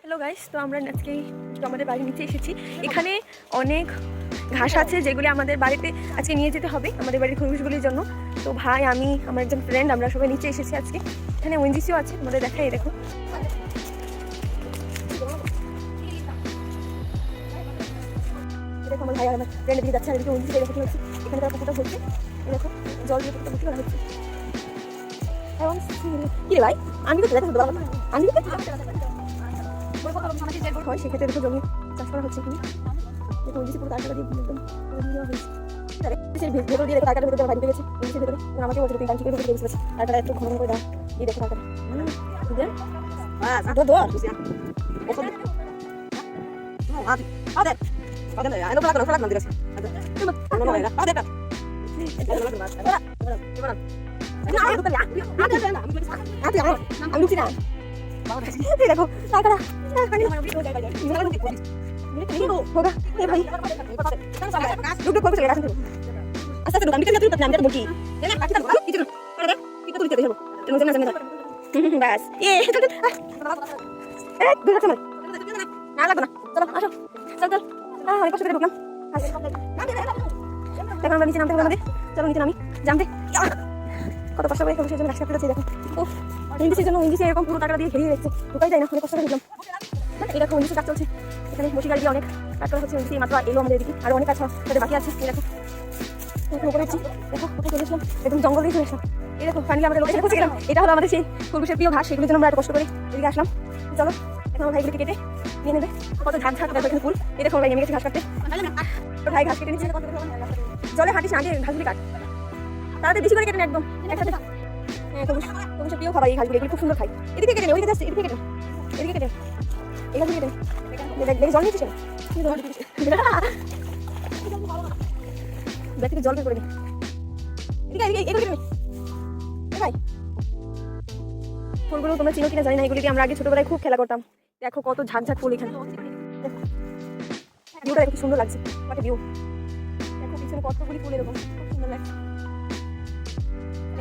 Hello guys, তো আমরা আজকে আমাদের বাড়ির নিচে এসেছি। এখানে অনেক ঘাস আছে যেগুলি আমাদের বাড়িতে আজকে নিয়ে যেতে হবে আমাদের বাড়ির খরগোশগুলির জন্য। তো ভাই, আমি, আমার একজন ফ্রেন্ড, আমরা সবাই নিচে এসেছি আজকে। এখানে ওয়েনজিসিও আছে, আমাদের দেখাই, দেখো। দেখো আমার ভাই আর আমার ফ্রেন্ড দিকে যাচ্ছে, আর এদিকে ওয়েনজিসি দেখো হচ্ছে এখানে তারা পুকুরটা হচ্ছে। দেখো জল দিয়ে পুকুরটা ভর্তি করা হচ্ছে। কি রে ভাই, আমি তো দেখো আমি হয় সেক্ষেত্রে দেখো জমি চাষ করা হচ্ছে এখানে। দেখো ওই পুরো তার দিয়ে একদম ভেতর দিয়ে দেখো টাকাটা ভেতরে বাইরে গেছে ওই ভেতরে। আমাকে বলছিল তুই টাঙ্কিকে ভেতরে গেছিস, টাকাটা একটু ঘন করে দাও। এই দেখো টাকাটা আমি বুঝছি না। দেখো টাকাটা আমরা নিচে নামতে হবে আমাদের। চলো নিচে নামি, জানতে কত কষ্ট করে খরগোশের জন্য ঘাস কাটতে যাচ্ছে। দেখো ইংলিশের জন্য ইংলিশে এরকম পুরো টাকা দিয়ে ঘেরিয়ে যাচ্ছে, ঢুকাই যায় না, অনেক কষ্ট করে ঢুকলাম। এই দেখো ইংলিশে কাজ চলছে এখানে, বসি গাড়ি দিয়ে অনেক কাজ করা হচ্ছে। ইংলিশে মাত্র এলো আমাদের এদিকে, আরও অনেক কাজ তাদের বাকি আছে। এই দেখো উপরে হচ্ছে, দেখো কোথায় চলে এসলাম, একদম জঙ্গল দিয়ে চলে এসলাম। এই দেখো ফাইনালি আমরা লোকেশনে পৌঁছে গেলাম। এটা হলো আমাদের সেই খরগোশের প্রিয় ঘাস, সেগুলোর জন্য আমরা এত কষ্ট করে এদিকে আসলাম। চলো এখন আমার ভাইগুলিকে কেটে নিয়ে নেবে। কত ঝাঁক ঝাঁক দেখো এখানে ফুল। এই দেখো ভাই নেমে গেছে ঘাস কাটতে, ভাই ঘাস কেটে নিচ্ছে। জলে হাঁটিস না, আগে ঘাসগুলি কাট, তাড়াতাড়ি বেশি করে কেটে নে একদম একসাথে। হ্যাঁ খরগোশের প্রিয় খাবার এই ঘাসগুলি, এগুলি খুব সুন্দর খাই। এদিকে কেটে নে, ওইদিকে যাচ্ছে, এদিকে কেটে নে, এদিকে কেটে এই ঘাসগুলি কেটে দেখে জল নিয়েছিস ব্যাগ থেকে জল বের করে নে। এদিকে এদিকে এগুলো কেটে নে ভাই। ফুলগুলো তোমরা চিনো কিনা জানি না, এগুলি দিয়ে আমরা আগে ছোটবেলায় খুব খেলা করতাম। দেখো কত ঝাঁকঝাঁক ফুল এখানে, ভিউটা দেখো সুন্দর লাগছে। একটা ভিউ দেখো, পিছনে কতগুলি ফুল এরকম খুব সুন্দর লাগছে।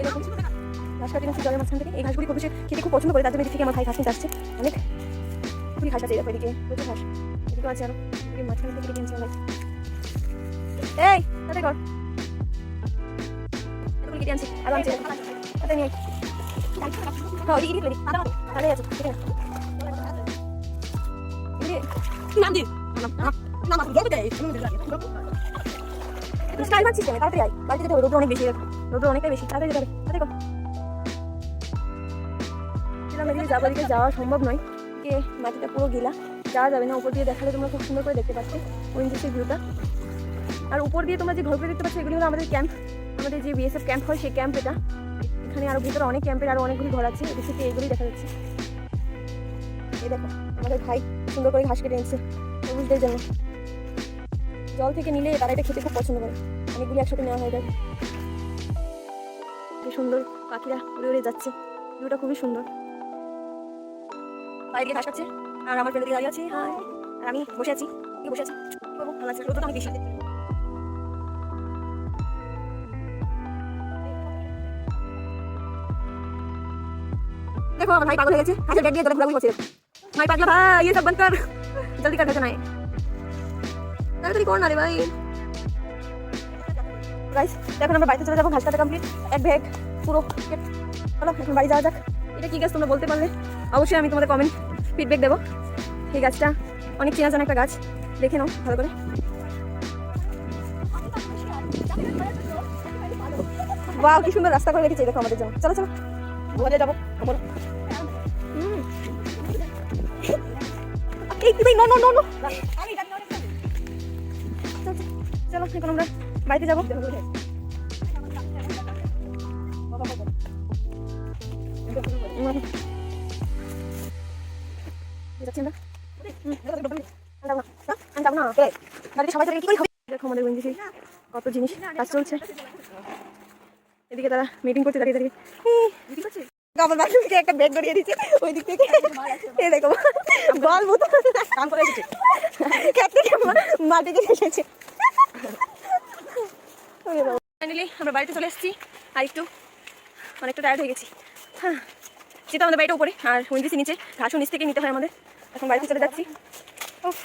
এরকম ঘাস কাটি নিচ্ছি জলের মাঝখান থেকে। এই ঘাসগুলি খরগোশে খেতে খুব পছন্দ করে, তার জন্য এদিক থেকে আমার ভাই ঘাস নিতে আসছে। অনেক খুবই ঘাস আছে এরকম, এদিকে প্রচুর ঘাস, এদিকেও আছে আরো, এদিকে মাঝখান থেকে কেটে নিচ্ছি ভাই। এই তাতে কর, এতগুলি কেটে আনছি আরো আনছি, তাতে নিয়ে হ্যাঁ ওদিকে দিকে ভালো আছে। ঠিক আছে নাম দি নাম জল দেয় স্টাইল মারছিস কেন? তাড়াতাড়ি আয়, বাড়িতে যেতে হবে, রোদ অনেক বেশি, রোদ অনেকটাই বেশি, তাড়াতাড়ি যেতে হবে, তাড়াতাড়ি কর। যাবো এদিকে যাওয়া সম্ভব নয়, কে মাটিটা পুরো গিলা, যাওয়া যাবে না। উপর দিয়ে দেখালে তোমরা খুব সুন্দর করে দেখতে পাচ্ছ ওয়েনজিসির ভিউটা। আর উপর দিয়ে তোমরা যে ঘরগুলো দেখতে পাচ্ছ এগুলি হলো আমাদের ক্যাম্প, আমাদের যে বিএসএফ ক্যাম্প হয় সেই ক্যাম্প এটা। এখানে আরো ভিতরে অনেক ক্যাম্পের আরো অনেকগুলি ঘর আছে, এদিক থেকে এগুলি দেখা যাচ্ছে। এই দেখো আমাদের ভাই সুন্দর করে ঘাস কেটে নিচ্ছে খরগোশদের জন্য। জল থেকে নিলে তারা এটা খেতে খুব পছন্দ করে, অনেকগুলি একসাথে নেওয়া হয়ে যায়। কি সুন্দর পাখিরা উড়ে উড়ে যাচ্ছে, ভিউটা খুবই সুন্দর। বাইরে ঘাস খাচ্ছে আর আমার ফ্রেন্ড দাঁড়িয়ে আছে, হাই, আর আমি বসে আছি, বসে আছি, ভালো লাগছে। রোদটা অনেক বেশি। देखो भाई पागल हो गए अच्छा बैठ दिया जरा बुला बुला भाई पागल भाई ये सब बंद कर जल्दी कर देना है তাড়াতাড়ি কর না রে ভাই। গাইস এখন আমরা বাড়িতে চলে যাবো, ঘাস কাটা কমপ্লিট, এক ব্যাগ পুরো। চলো এখন বাড়ি যাওয়া যাক। এটা কি গাছ তোমরা বলতে পারলে অবশ্যই আমি তোমাদের কমেন্ট ফিডব্যাক দেবো। এই গাছটা অনেক চেনা জানা একটা গাছ, দেখে নাও ভালো করে। বাহ কি সুন্দর রাস্তা করে রেখেছে দেখো আমাদের জন্য। চলো চলো ঘরে যাবো। চলো এখন আমরা বাড়িতে যাবো। দেখো আমাদের ওয়েনজিসি কত জিনিস কাজ চলছে, এদিকে তারা মিটিং করতে দাঁড়িয়ে দাঁড়িয়ে। আমার বাড়ি থেকে একটা ব্যাগ ধরিয়ে দিচ্ছে ওই দিক থেকে, এই দেখো বল মতো কাম করে এসেছে, মাটি দিয়ে এসেছে। ফাইনালি আমরা বাড়িতে চলে এসেছি, আর একটু অনেকটা টায়ার্ড হয়ে গেছি। হ্যাঁ যেটা আমাদের বাড়িটা উপরে আর ওয়েনজিসি নিচে, ঘাসও নিচ থেকে নিতে হয় আমাদের। এখন বাড়িতে চলে যাচ্ছি। উফ,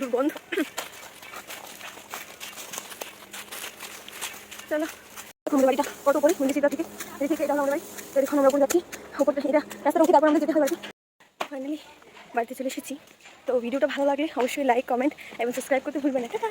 দুর্গন্ধ। চলো, আমাদের বাড়িটা কত উপরে মন্দির থেকে, এই থেকে এটা আমাদের বাড়ি। তো এখন আমরা উপরে যাচ্ছি, উপরে এটা রাস্তাটা উঠে তারপর আমরা যেতে হবে বাড়িতে। ফাইনালি বাড়িতে চলে এসেছি। তো ভিডিওটা ভালো লাগলে অবশ্যই লাইক, কমেন্ট এবং সাবস্ক্রাইব করতে ভুলবেন না। টাটা।